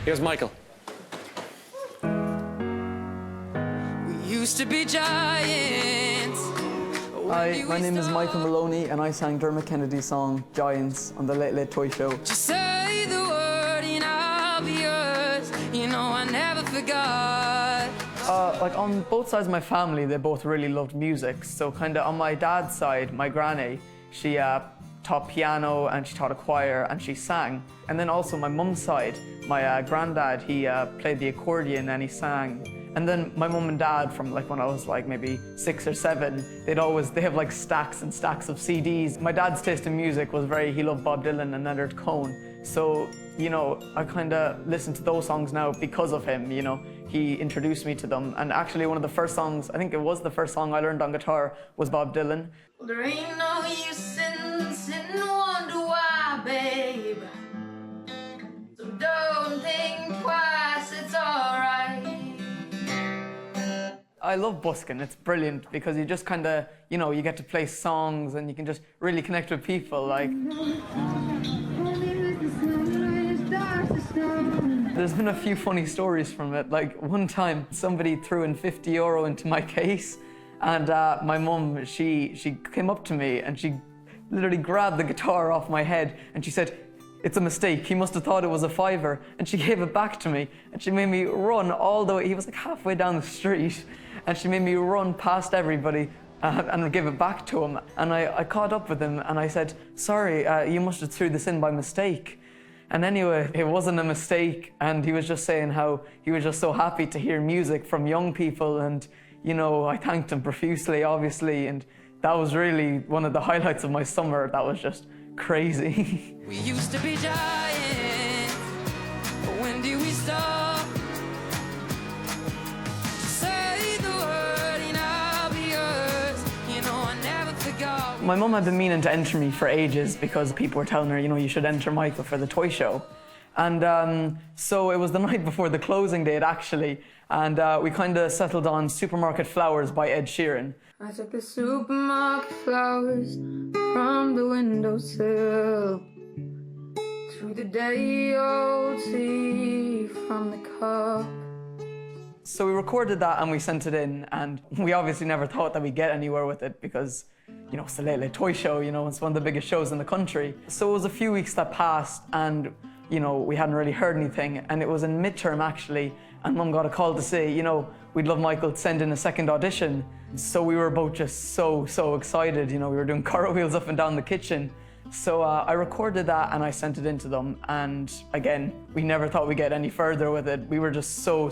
Here's Michael. We used to be giants. Hi, my name is Michael Moloney and I sang Dermot Kennedy's song Giants on the Late Late Toy Show. Just say the word and I'll be yours. You know I never forgot. Like on both sides of my family, they both really loved music. So kind of on my dad's side, my granny, she taught piano and she taught a choir and she sang. And then also my mum's side, my granddad, he played the accordion and he sang. And then my mum and dad, from like when I was like maybe 6 or 7, they have like stacks and stacks of CDs. My dad's taste in music was he loved Bob Dylan and Leonard Cohen. So, you know, I kind of listen to those songs now because of him, you know. He introduced me to them. And actually one of the first songs, I think it was the first song I learned on guitar, was Bob Dylan. Well, there ain't no use sitting and wonder why, babe. So don't think twice, it's alright. I love busking. It's brilliant because you just kind of, you know, you get to play songs and you can just really connect with people. Like, there's been a few funny stories from it. Like one time, somebody threw in €50 into my case, and my mum, she came up to me and she literally grabbed the guitar off my head and she said, "It's a mistake. He must have thought it was a £5." And she gave it back to me and she made me run all the way. He was like halfway down the street and she made me run past everybody and give it back to him. And I caught up with him and I said, "Sorry, you must have threw this in by mistake." And anyway, it wasn't a mistake, and he was just saying how he was just so happy to hear music from young people, and you know, I thanked him profusely, obviously, and that was really one of the highlights of my summer. That was just crazy. We used to be giants, but when do we stop? Say the word and I'll be yours. You know I never forgot. My mum had been meaning to enter me for ages because people were telling her, you know, you should enter Michael for the toy show. And so it was the night before the closing date, actually, and we kind of settled on Supermarket Flowers by Ed Sheeran. I took the supermarket flowers from the windowsill, through the day-old tea from the cup. So we recorded that and we sent it in, and we obviously never thought that we'd get anywhere with it because, you know, it's the Late Late Toy Show, you know, it's one of the biggest shows in the country. So it was a few weeks that passed and, you know, we hadn't really heard anything, and it was in midterm actually, and Mum got a call to say, you know, we'd love Michael to send in a second audition. So we were both just so excited, you know, we were doing cartwheels up and down the kitchen. So I recorded that and I sent it in to them, and again, we never thought we'd get any further with it. We were just so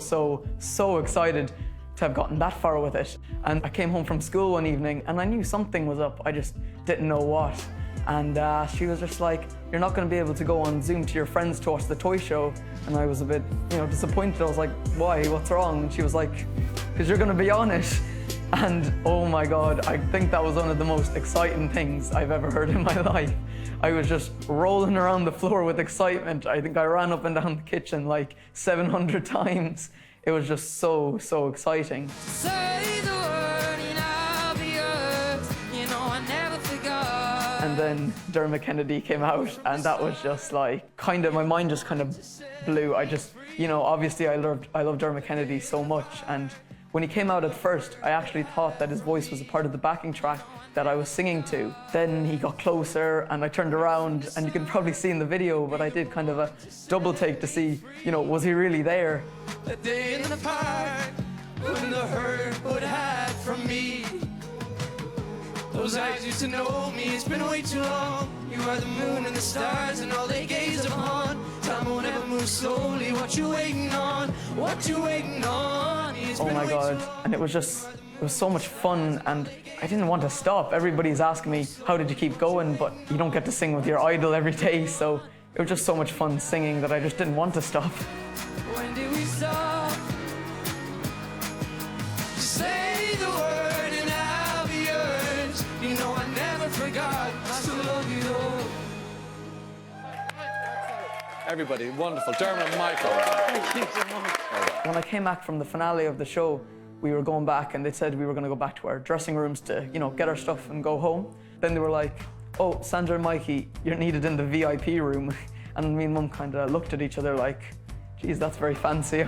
excited to have gotten that far with it. And I came home from school one evening and I knew something was up, I just didn't know what. And she was just like, "You're not going to be able to go on Zoom to your friends to watch the toy show." And I was a bit, you know, disappointed. I was like, "Why? What's wrong?" And she was like, "Because you're going to be on it." And oh my God, I think that was one of the most exciting things I've ever heard in my life. I was just rolling around the floor with excitement. I think I ran up and down the kitchen like 700 times. It was just so exciting. Say the word and I'll be yours. You know I never forgot. And then Dermot Kennedy came out, and that was just like, my mind just kind of blew. I just, you know, obviously I love Dermot Kennedy so much, and when he came out at first, I actually thought that his voice was a part of the backing track that I was singing to. Then he got closer and I turned around, and you can probably see in the video, but I did kind of a double take to see, you know, was he really there? A day in the park, when the hurt would hide from me. Those eyes used to know me, it's been way too long. You are the moon and the stars and all they gaze upon. Time won't ever move slowly, what you waiting on? What you waiting on? Oh my God, and it was so much fun, and I didn't want to stop. Everybody's asking me, how did you keep going? But you don't get to sing with your idol every day, so it was just so much fun singing that I just didn't want to stop. When did we stop? Say the word and I'll be yours. You know I never forgot, I still love you though. Everybody, wonderful. Dermot and Michael. Thank you so much. When I came back from the finale of the show, we were going back and they said we were going to go back to our dressing rooms to, you know, get our stuff and go home. Then they were like, "Oh, Sandra and Mikey, you're needed in the VIP room." And me and Mum kind of looked at each other like, Geez, that's very fancy.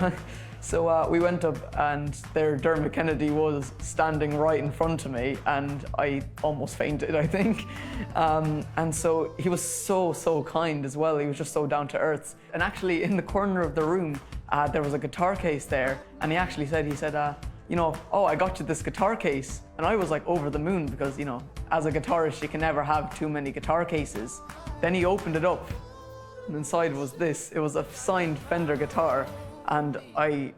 So we went up and there Dermot Kennedy was standing right in front of me and I almost fainted, I think. And so he was so kind as well. He was just so down to earth. And actually in the corner of the room, there was a guitar case there. And he actually said, you know, oh, I got you this guitar case. And I was like over the moon because, you know, as a guitarist, you can never have too many guitar cases. Then he opened it up and inside was this. It was a signed Fender guitar. And I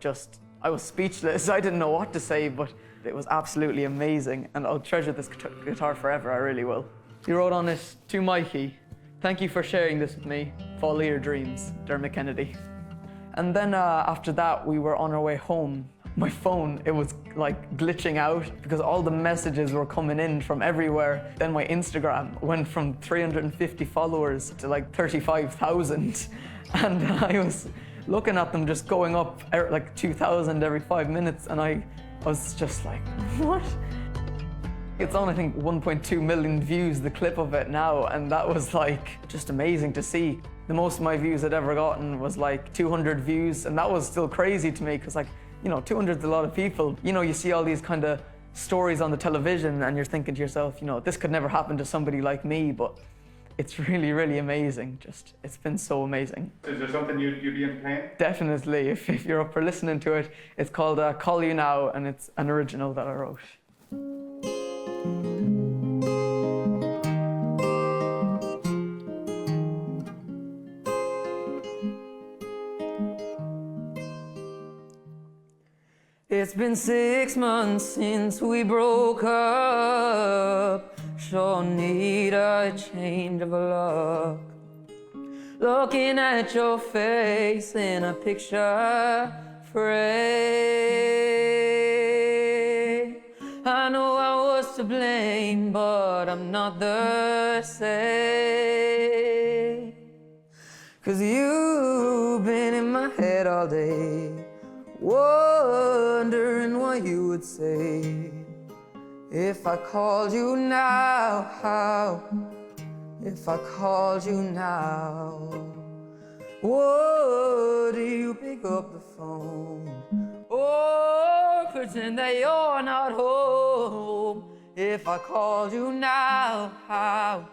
was speechless. I didn't know what to say, but it was absolutely amazing. And I'll treasure this guitar forever, I really will. He wrote on it, "To Mikey, thank you for sharing this with me. Follow your dreams, Dermot Kennedy." And then after that, we were on our way home. My phone, it was like glitching out because all the messages were coming in from everywhere. Then my Instagram went from 350 followers to like 35,000. And I was looking at them just going up like 2,000 every 5 minutes, and I was just like, what? It's on, I think, 1.2 million views, the clip of it now, and that was like just amazing to see. The most of my views I'd ever gotten was like 200 views, and that was still crazy to me because, like, you know, 200 is a lot of people. You know, you see all these kind of stories on the television and you're thinking to yourself, you know, this could never happen to somebody like me, but it's really, really amazing. Just, it's been so amazing. Is there something you'd be into playing? Definitely. If you're up for listening to it, it's called Call You Now, and it's an original that I wrote. It's been 6 months since we broke up. Sure need a change of luck. Looking at your face in a picture frame. I know I was to blame, but I'm not the same. 'Cause you've been in my head all day, wondering what you would say if I called you now. How? If I called you now, would you pick up the phone or pretend that you're not home? If I called you now, how?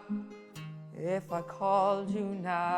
If I called you now.